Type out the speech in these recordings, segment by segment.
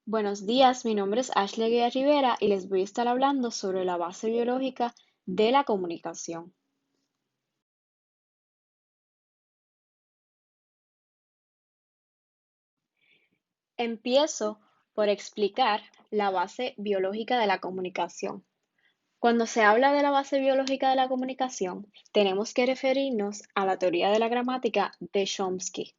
Buenos días, mi nombre es Ashley Guía Rivera y les voy a estar hablando sobre la base biológica de la comunicación. Empiezo por explicar la base biológica de la comunicación. Cuando se habla de la base biológica de la comunicación, tenemos que referirnos a la teoría de la gramática de Chomsky.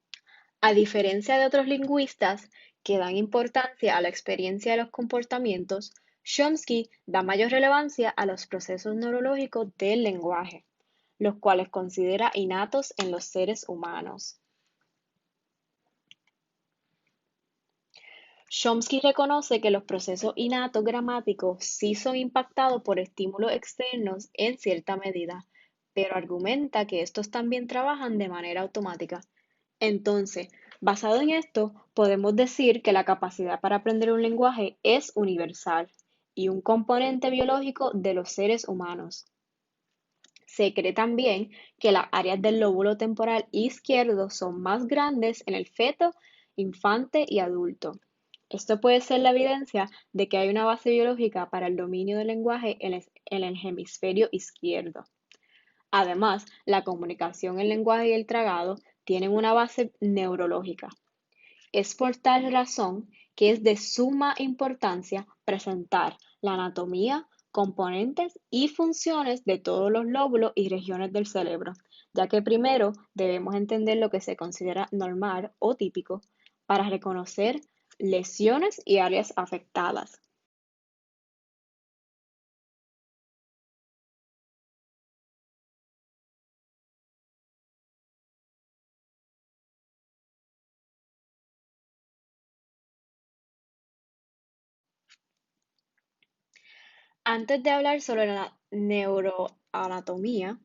A diferencia de otros lingüistas que dan importancia a la experiencia de los comportamientos, Chomsky da mayor relevancia a los procesos neurológicos del lenguaje, los cuales considera innatos en los seres humanos. Chomsky reconoce que los procesos innatos gramáticos sí son impactados por estímulos externos en cierta medida, pero argumenta que estos también trabajan de manera automática. Entonces, basado en esto, podemos decir que la capacidad para aprender un lenguaje es universal y un componente biológico de los seres humanos. Se cree también que las áreas del lóbulo temporal izquierdo son más grandes en el feto, infante y adulto. Esto puede ser la evidencia de que hay una base biológica para el dominio del lenguaje en el hemisferio izquierdo. Además, la comunicación, el lenguaje y el tragado tienen una base neurológica. Es por tal razón que es de suma importancia presentar la anatomía, componentes y funciones de todos los lóbulos y regiones del cerebro, ya que primero debemos entender lo que se considera normal o típico para reconocer lesiones y áreas afectadas. Antes de hablar sobre la neuroanatomía,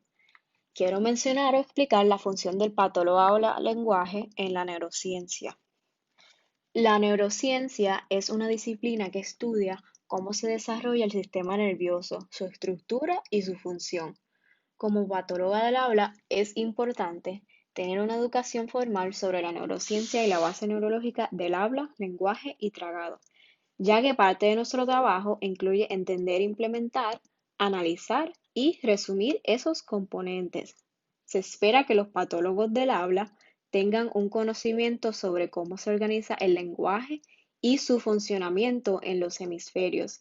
quiero mencionar o explicar la función del patólogo aula-lenguaje en la neurociencia. La neurociencia es una disciplina que estudia cómo se desarrolla el sistema nervioso, su estructura y su función. Como patóloga del habla, es importante tener una educación formal sobre la neurociencia y la base neurológica del habla, lenguaje y tragado, ya que parte de nuestro trabajo incluye entender, implementar, analizar y resumir esos componentes. Se espera que los patólogos del habla tengan un conocimiento sobre cómo se organiza el lenguaje y su funcionamiento en los hemisferios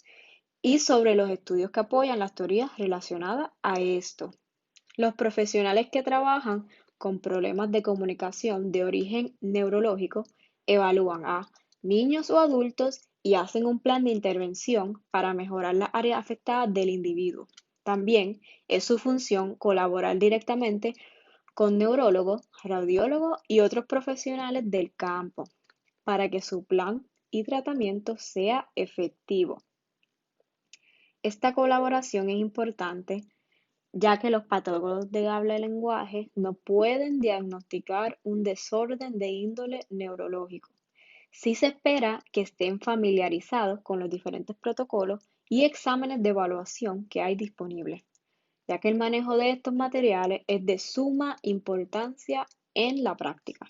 y sobre los estudios que apoyan las teorías relacionadas a esto. Los profesionales que trabajan con problemas de comunicación de origen neurológico evalúan a niños o adultos y hacen un plan de intervención para mejorar las áreas afectadas del individuo. También es su función colaborar directamente con neurólogos, radiólogos y otros profesionales del campo para que su plan y tratamiento sea efectivo. Esta colaboración es importante ya que los patólogos de habla y lenguaje no pueden diagnosticar un desorden de índole neurológico. Sí se espera que estén familiarizados con los diferentes protocolos y exámenes de evaluación que hay disponibles, ya que el manejo de estos materiales es de suma importancia en la práctica.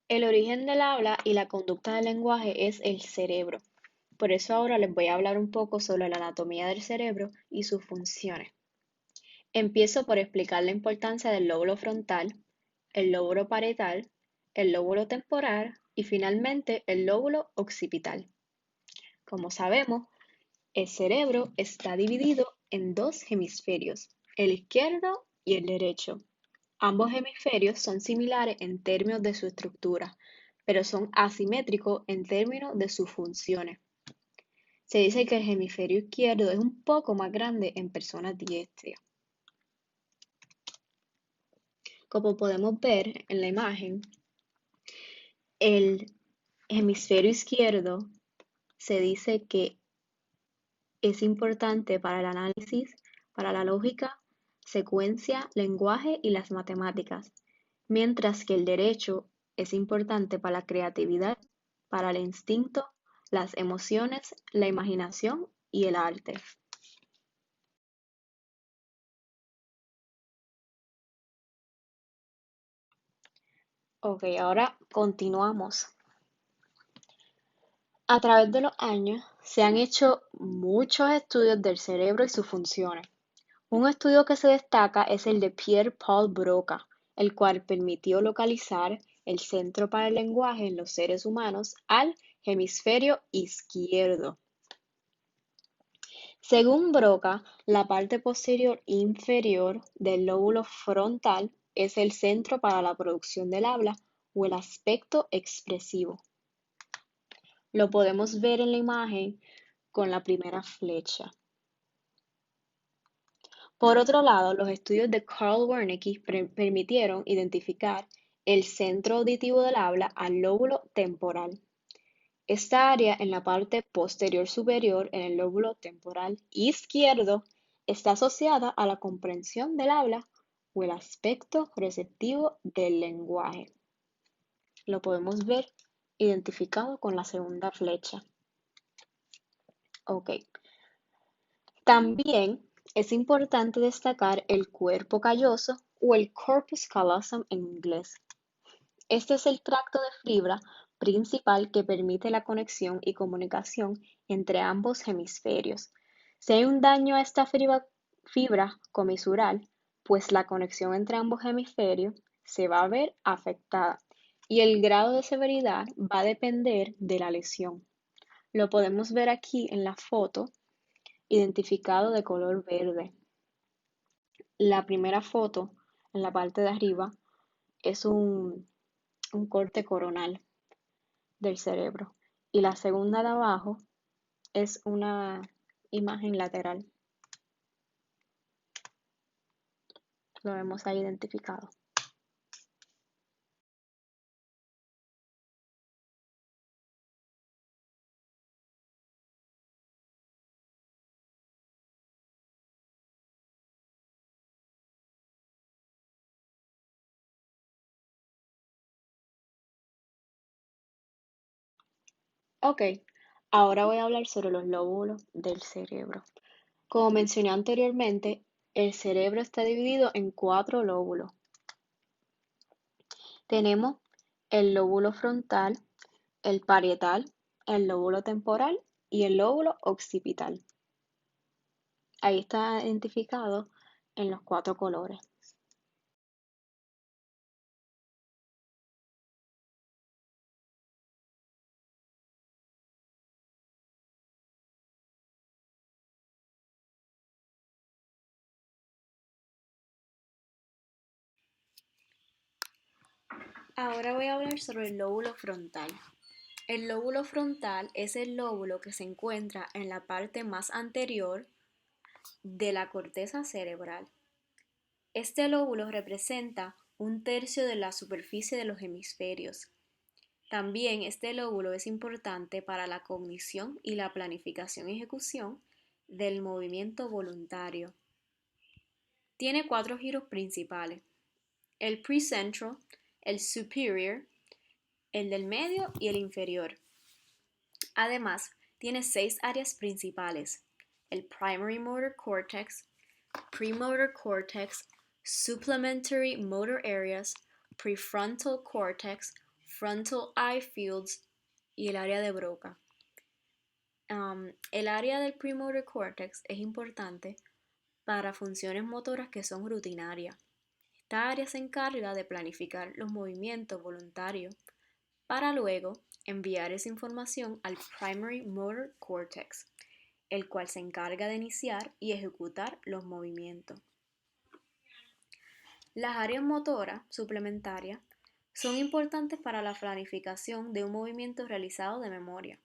El origen del habla y la conducta del lenguaje es el cerebro. Por eso ahora les voy a hablar un poco sobre la anatomía del cerebro y sus funciones. Empiezo por explicar la importancia del lóbulo frontal, el lóbulo parietal, el lóbulo temporal y finalmente el lóbulo occipital. Como sabemos, el cerebro está dividido en dos hemisferios, el izquierdo y el derecho. Ambos hemisferios son similares en términos de su estructura, pero son asimétricos en términos de sus funciones. Se dice que el hemisferio izquierdo es un poco más grande en personas diestras. Como podemos ver en la imagen, el hemisferio izquierdo se dice que es importante para el análisis, para la lógica, secuencia, lenguaje y las matemáticas, mientras que el derecho es importante para la creatividad, para el instinto, las emociones, la imaginación y el arte. Ok, ahora continuamos. A través de los años se han hecho muchos estudios del cerebro y sus funciones. Un estudio que se destaca es el de Pierre-Paul Broca, el cual permitió localizar el centro para el lenguaje en los seres humanos al hemisferio izquierdo. Según Broca, la parte posterior inferior del lóbulo frontal es el centro para la producción del habla o el aspecto expresivo. Lo podemos ver en la imagen con la primera flecha. Por otro lado, los estudios de Carl Wernicke permitieron identificar el centro auditivo del habla al lóbulo temporal. Esta área en la parte posterior superior en el lóbulo temporal izquierdo está asociada a la comprensión del habla o el aspecto receptivo del lenguaje. Lo podemos ver identificado con la segunda flecha. Ok. También es importante destacar el cuerpo calloso o el corpus callosum en inglés. Este es el tracto de fibra principal que permite la conexión y comunicación entre ambos hemisferios. Si hay un daño a esta fibra comisural, pues la conexión entre ambos hemisferios se va a ver afectada y el grado de severidad va a depender de la lesión. Lo podemos ver aquí en la foto, identificado de color verde. La primera foto, en la parte de arriba, es un corte coronal del cerebro. Y la segunda de abajo es una imagen lateral. Lo vemos ahí identificado. Ok, ahora voy a hablar sobre los lóbulos del cerebro. Como mencioné anteriormente, el cerebro está dividido en 4 lóbulos. Tenemos el lóbulo frontal, el parietal, el lóbulo temporal y el lóbulo occipital. Ahí está identificado en los 4 colores. Ahora voy a hablar sobre el lóbulo frontal. El lóbulo frontal es el lóbulo que se encuentra en la parte más anterior de la corteza cerebral. Este lóbulo representa un tercio de la superficie de los hemisferios. También este lóbulo es importante para la cognición y la planificación y ejecución del movimiento voluntario. Tiene 4 giros principales: el precentral, el superior, el del medio y el inferior. Además, tiene 6 áreas principales: el primary motor cortex, premotor cortex, supplementary motor areas, prefrontal cortex, frontal eye fields y el área de Broca. El área del premotor cortex es importante para funciones motoras que son rutinarias. Esta área se encarga de planificar los movimientos voluntarios para luego enviar esa información al Primary Motor Cortex, el cual se encarga de iniciar y ejecutar los movimientos. Las áreas motoras suplementarias son importantes para la planificación de un movimiento realizado de memoria.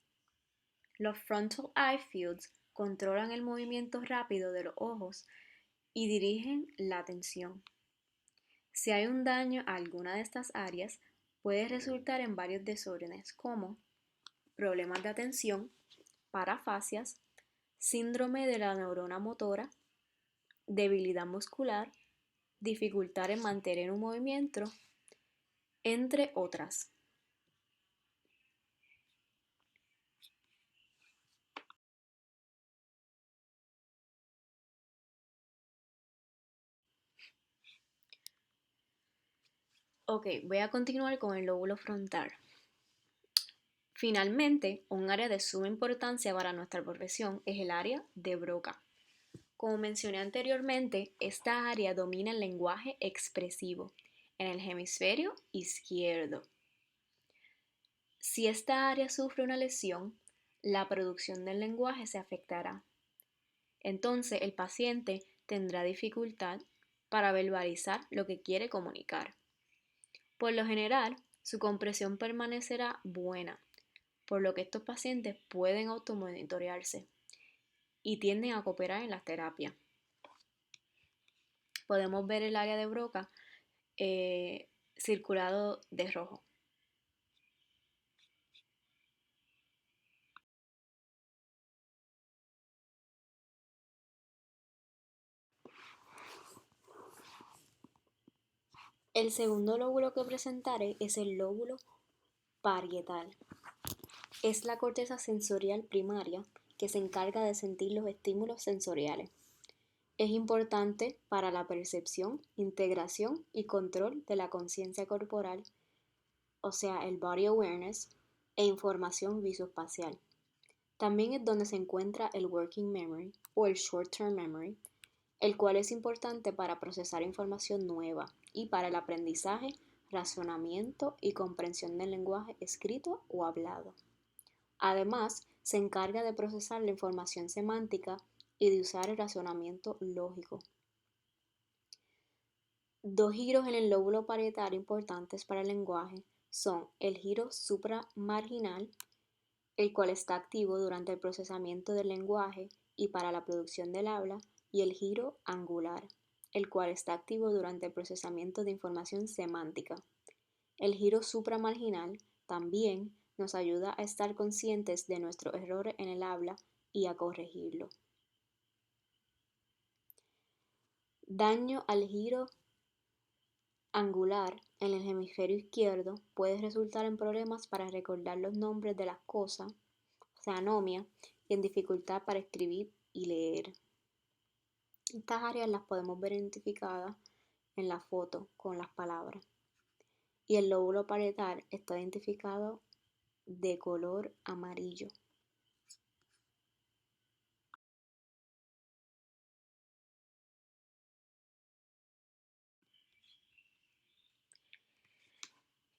Los Frontal Eye Fields controlan el movimiento rápido de los ojos y dirigen la atención. Si hay un daño a alguna de estas áreas, puede resultar en varios desórdenes como problemas de atención, parafasias, síndrome de la neurona motora, debilidad muscular, dificultad en mantener un movimiento, entre otras. Ok, voy a continuar con el lóbulo frontal. Finalmente, un área de suma importancia para nuestra profesión es el área de Broca. Como mencioné anteriormente, esta área domina el lenguaje expresivo en el hemisferio izquierdo. Si esta área sufre una lesión, la producción del lenguaje se afectará. Entonces, el paciente tendrá dificultad para verbalizar lo que quiere comunicar. Por lo general, su compresión permanecerá buena, por lo que estos pacientes pueden automonitorearse y tienden a cooperar en las terapias. Podemos ver el área de Broca circulado de rojo. El segundo lóbulo que presentaré es el lóbulo parietal. Es la corteza sensorial primaria que se encarga de sentir los estímulos sensoriales. Es importante para la percepción, integración y control de la conciencia corporal, o sea, el body awareness, e información visoespacial. También es donde se encuentra el working memory o el short-term memory, el cual es importante para procesar información nueva y para el aprendizaje, razonamiento y comprensión del lenguaje escrito o hablado. Además, se encarga de procesar la información semántica y de usar el razonamiento lógico. Dos giros en el lóbulo parietal importantes para el lenguaje son el giro supramarginal, el cual está activo durante el procesamiento del lenguaje y para la producción del habla, y el giro angular, el cual está activo durante el procesamiento de información semántica. El giro supramarginal también nos ayuda a estar conscientes de nuestros errores en el habla y a corregirlo. Daño al giro angular en el hemisferio izquierdo puede resultar en problemas para recordar los nombres de las cosas, o sea, anomia, y en dificultad para escribir y leer. Estas áreas las podemos ver identificadas en la foto con las palabras. Y el lóbulo parietal está identificado de color amarillo.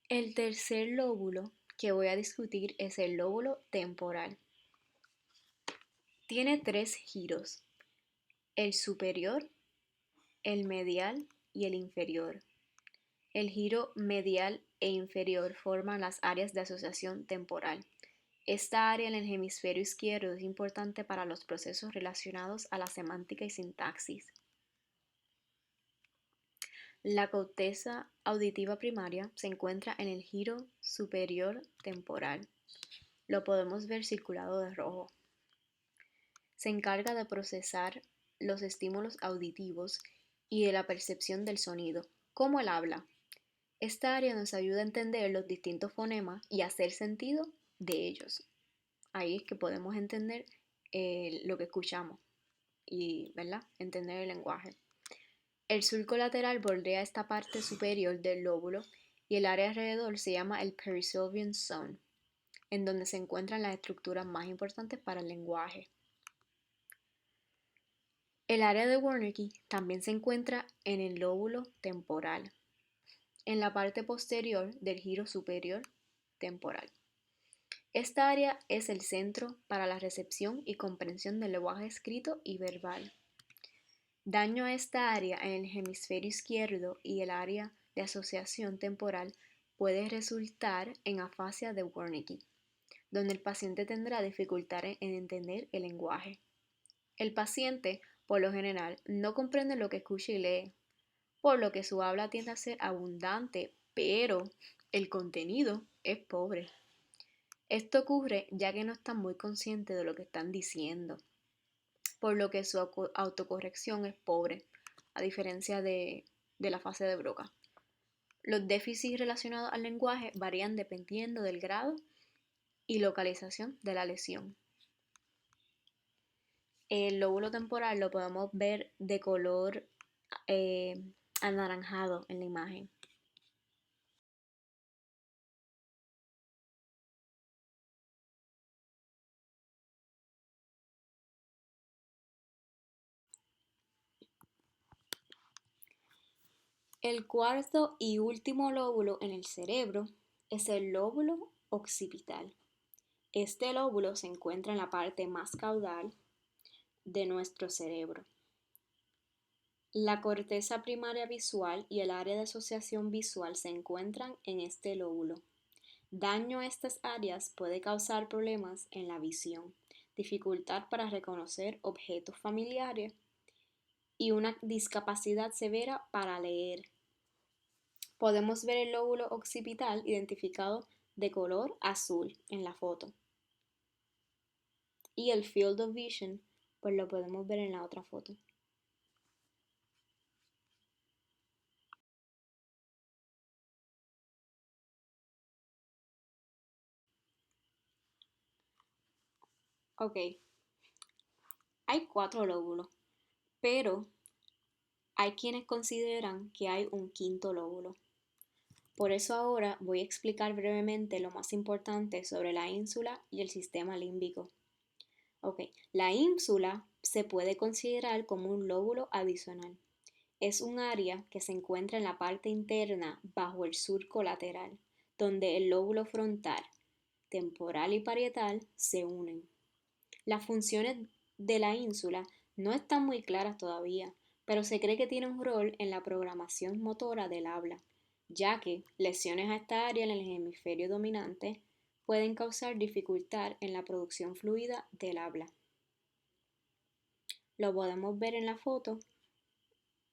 El tercer lóbulo que voy a discutir es el lóbulo temporal. Tiene tres giros: el superior, el medial y el inferior. El giro medial e inferior forman las áreas de asociación temporal. Esta área en el hemisferio izquierdo es importante para los procesos relacionados a la semántica y sintaxis. La corteza auditiva primaria se encuentra en el giro superior temporal. Lo podemos ver circulado de rojo. Se encarga de procesar los estímulos auditivos y de la percepción del sonido, como el habla. Esta área nos ayuda a entender los distintos fonemas y hacer sentido de ellos. Ahí es que podemos entender lo que escuchamos y, ¿verdad?, entender el lenguaje. El surco lateral bordea esta parte superior del lóbulo y el área alrededor se llama el perisylvian zone, en donde se encuentran las estructuras más importantes para el lenguaje. El área de Wernicke también se encuentra en el lóbulo temporal, en la parte posterior del giro superior temporal. Esta área es el centro para la recepción y comprensión del lenguaje escrito y verbal. Daño a esta área en el hemisferio izquierdo y el área de asociación temporal puede resultar en afasia de Wernicke, donde el paciente tendrá dificultad en entender el lenguaje. El paciente, por lo general, no comprende lo que escucha y lee, por lo que su habla tiende a ser abundante, pero el contenido es pobre. Esto ocurre ya que no están muy conscientes de lo que están diciendo, por lo que su autocorrección es pobre, a diferencia de la fase de Broca. Los déficits relacionados al lenguaje varían dependiendo del grado y localización de la lesión. El lóbulo temporal lo podemos ver de color anaranjado en la imagen. El cuarto y último lóbulo en el cerebro es el lóbulo occipital. Este lóbulo se encuentra en la parte más caudal de nuestro cerebro. La corteza primaria visual y el área de asociación visual se encuentran en este lóbulo. Daño a estas áreas puede causar problemas en la visión, dificultad para reconocer objetos familiares y una discapacidad severa para leer. Podemos ver el lóbulo occipital identificado de color azul en la foto. Y el field of vision, pues lo podemos ver en la otra foto. Ok, hay 4 lóbulos, pero hay quienes consideran que hay un quinto lóbulo. Por eso ahora voy a explicar brevemente lo más importante sobre la ínsula y el sistema límbico. Ok, la ínsula se puede considerar como un lóbulo adicional. Es un área que se encuentra en la parte interna bajo el surco lateral, donde el lóbulo frontal, temporal y parietal se unen. Las funciones de la ínsula no están muy claras todavía, pero se cree que tiene un rol en la programación motora del habla, ya que lesiones a esta área en el hemisferio dominante pueden causar dificultad en la producción fluida del habla. Lo podemos ver en la foto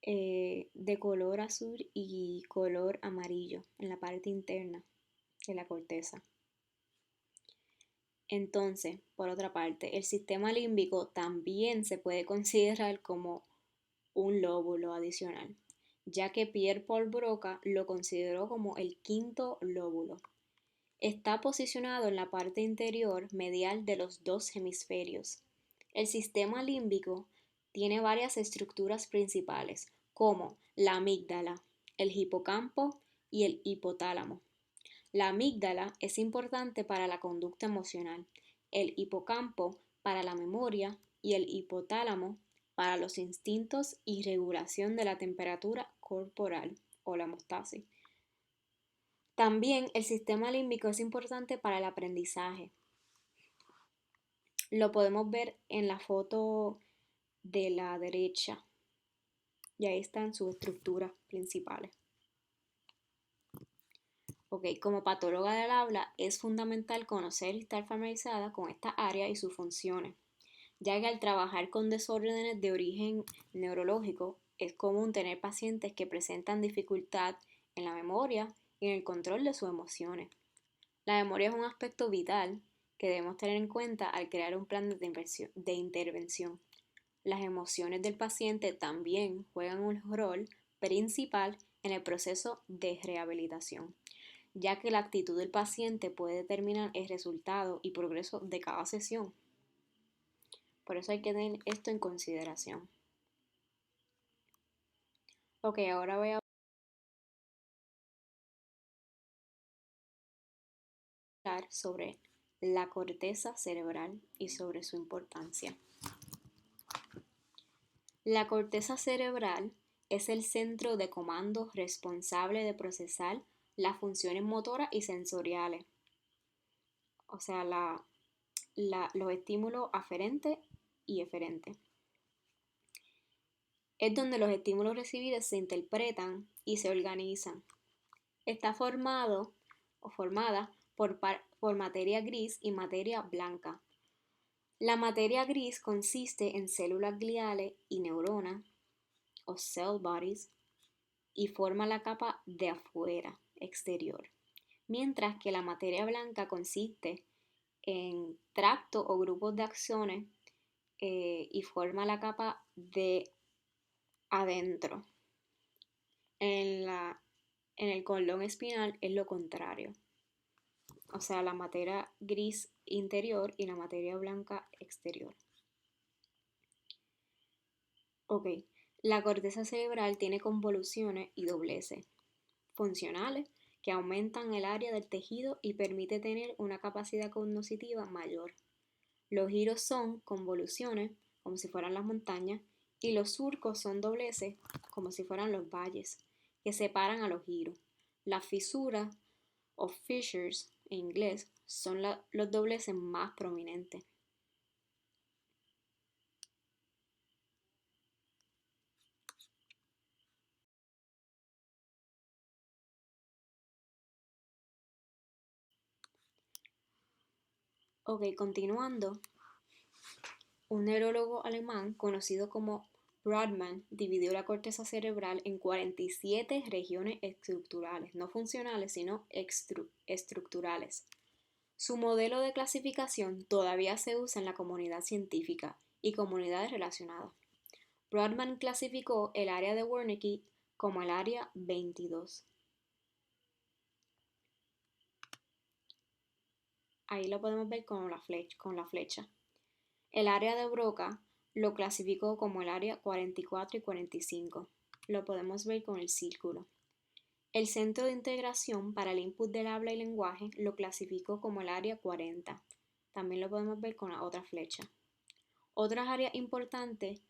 de color azul y color amarillo en la parte interna de la corteza. Entonces, por otra parte, el sistema límbico también se puede considerar como un lóbulo adicional, ya que Pierre Paul Broca lo consideró como el quinto lóbulo. Está posicionado en la parte interior medial de los dos hemisferios. El sistema límbico tiene varias estructuras principales, como la amígdala, el hipocampo y el hipotálamo. La amígdala es importante para la conducta emocional, el hipocampo para la memoria y el hipotálamo para los instintos y regulación de la temperatura corporal o la homeostasis. También el sistema límbico es importante para el aprendizaje. Lo podemos ver en la foto de la derecha y ahí están sus estructuras principales. Ok, como patóloga del habla es fundamental conocer y estar familiarizada con esta área y sus funciones, ya que al trabajar con desórdenes de origen neurológico es común tener pacientes que presentan dificultad en la memoria y en el control de sus emociones. La memoria es un aspecto vital que debemos tener en cuenta al crear un plan de intervención. Las emociones del paciente también juegan un rol principal en el proceso de rehabilitación, ya que la actitud del paciente puede determinar el resultado y progreso de cada sesión. Por eso hay que tener esto en consideración. Ok, ahora voy a hablar sobre la corteza cerebral y sobre su importancia. La corteza cerebral es el centro de comando responsable de procesar las funciones motoras y sensoriales, o sea, los estímulos aferentes y eferentes. Es donde los estímulos recibidos se interpretan y se organizan. Está formado o formada por materia gris y materia blanca. La materia gris consiste en células gliales y neuronas o cell bodies y forma la capa de afuera, exterior, mientras que la materia blanca consiste en tracto o grupos de axones y forma la capa de adentro. En, en el cordón espinal es lo contrario, o sea, la materia gris interior y la materia blanca exterior. Ok, la corteza cerebral tiene convoluciones y dobleces funcionales que aumentan el área del tejido y permite tener una capacidad cognitiva mayor. Los giros son convoluciones, como si fueran las montañas, y los surcos son dobleces, como si fueran los valles, que separan a los giros. Las fisuras o fissures en inglés son los dobleces más prominentes. Ok, continuando, un neurólogo alemán conocido como Brodmann dividió la corteza cerebral en 47 regiones estructurales, no funcionales, sino estructurales. Su modelo de clasificación todavía se usa en la comunidad científica y comunidades relacionadas. Brodmann clasificó el área de Wernicke como el área 22. Ahí lo podemos ver con la flecha. El área de Broca lo clasificó como el área 44 y 45. Lo podemos ver con el círculo. El Centro de Integración para el Input del Habla y Lenguaje lo clasificó como el área 40. También lo podemos ver con la otra flecha. Otras áreas importantes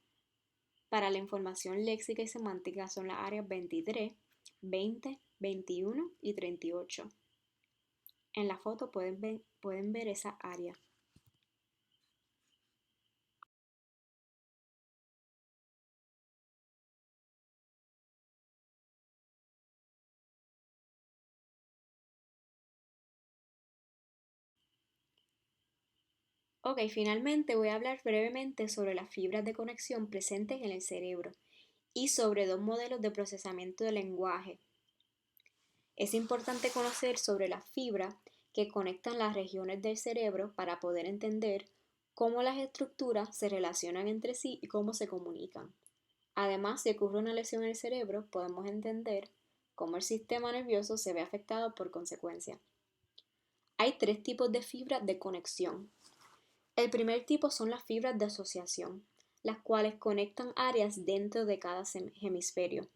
para la información léxica y semántica son las áreas 23, 20, 21 y 38. En la foto pueden ver esa área. Ok, finalmente voy a hablar brevemente sobre las fibras de conexión presentes en el cerebro y sobre dos modelos de procesamiento del lenguaje. Es importante conocer sobre las fibras que conectan las regiones del cerebro para poder entender cómo las estructuras se relacionan entre sí y cómo se comunican. Además, si ocurre una lesión en el cerebro, podemos entender cómo el sistema nervioso se ve afectado por consecuencia. Hay tres tipos de fibras de conexión. El primer tipo son las fibras de asociación, las cuales conectan áreas dentro de cada hemisferio.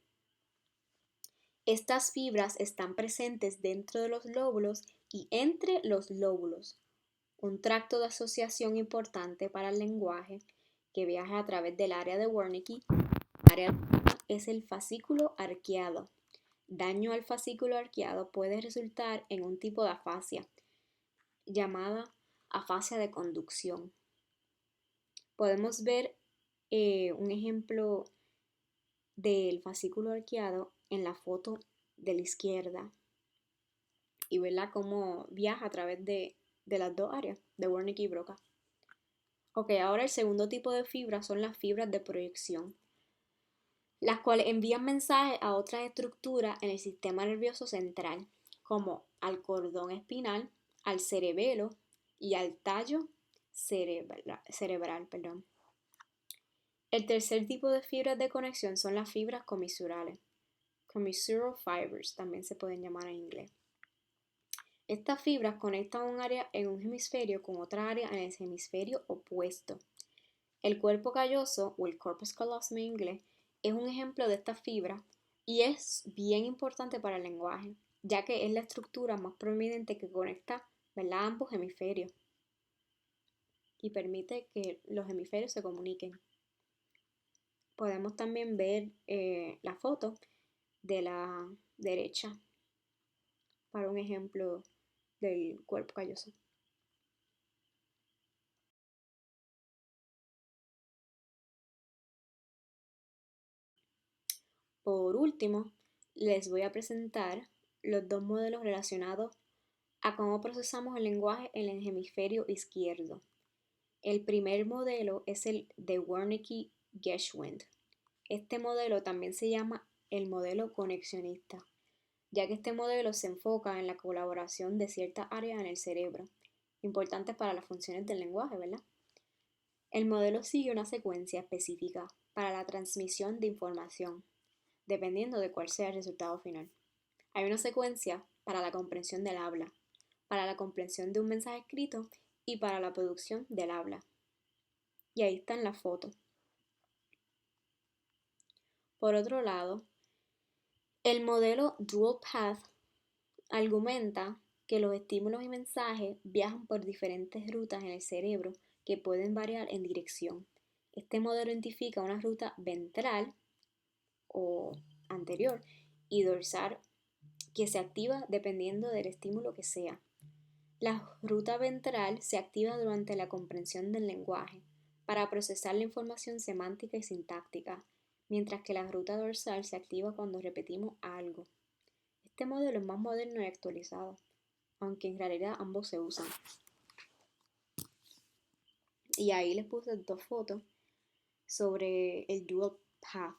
Estas fibras están presentes dentro de los lóbulos y entre los lóbulos, un tracto de asociación importante para el lenguaje que viaja a través del área de Wernicke. El área es el fascículo arqueado. Daño al fascículo arqueado puede resultar en un tipo de afasia, llamada afasia de conducción. Podemos ver un ejemplo del fascículo arqueado en la foto de la izquierda y verla cómo viaja a través de las dos áreas, de Wernicke y Broca. Ok, ahora el segundo tipo de fibras son las fibras de proyección, las cuales envían mensajes a otras estructuras en el sistema nervioso central, como al cordón espinal, al cerebelo y al tallo cerebral. El tercer tipo de fibras de conexión son las fibras comisurales. Commissural fibers también se pueden llamar en inglés. Estas fibras conectan un área en un hemisferio con otra área en el hemisferio opuesto. El cuerpo calloso, o el corpus callosum en inglés, es un ejemplo de esta fibra y es bien importante para el lenguaje, ya que es la estructura más prominente que conecta, ¿verdad?, ambos hemisferios y permite que los hemisferios se comuniquen. Podemos también ver la foto de la derecha para un ejemplo del cuerpo calloso. Por último, les voy a presentar los dos modelos relacionados a cómo procesamos el lenguaje en el hemisferio izquierdo. El primer modelo es el de Wernicke-Geschwind. Este modelo también se llama el modelo conexionista, ya que este modelo se enfoca en la colaboración de ciertas áreas en el cerebro, importantes para las funciones del lenguaje, ¿verdad? El modelo sigue una secuencia específica para la transmisión de información, dependiendo de cuál sea el resultado final. Hay una secuencia para la comprensión del habla, para la comprensión de un mensaje escrito y para la producción del habla. Y ahí está en la foto. Por otro lado, el modelo Dual Path argumenta que los estímulos y mensajes viajan por diferentes rutas en el cerebro que pueden variar en dirección. Este modelo identifica una ruta ventral o anterior y dorsal que se activa dependiendo del estímulo que sea. La ruta ventral se activa durante la comprensión del lenguaje, para procesar la información semántica y sintáctica, mientras que la ruta dorsal se activa cuando repetimos algo. Este modelo es más moderno y actualizado, aunque en realidad ambos se usan. Y ahí les puse dos fotos sobre el Dual Path,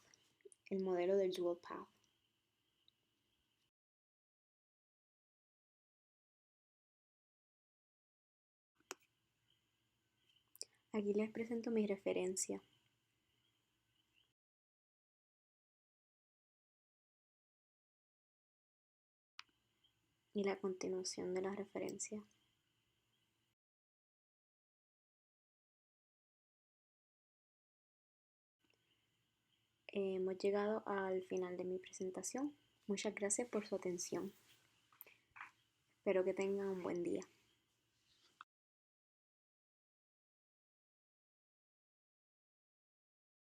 el modelo del Dual Path. Aquí les presento mi referencia y la continuación de la referencia. Hemos llegado al final de mi presentación. Muchas gracias por su atención. Espero que tengan un buen día.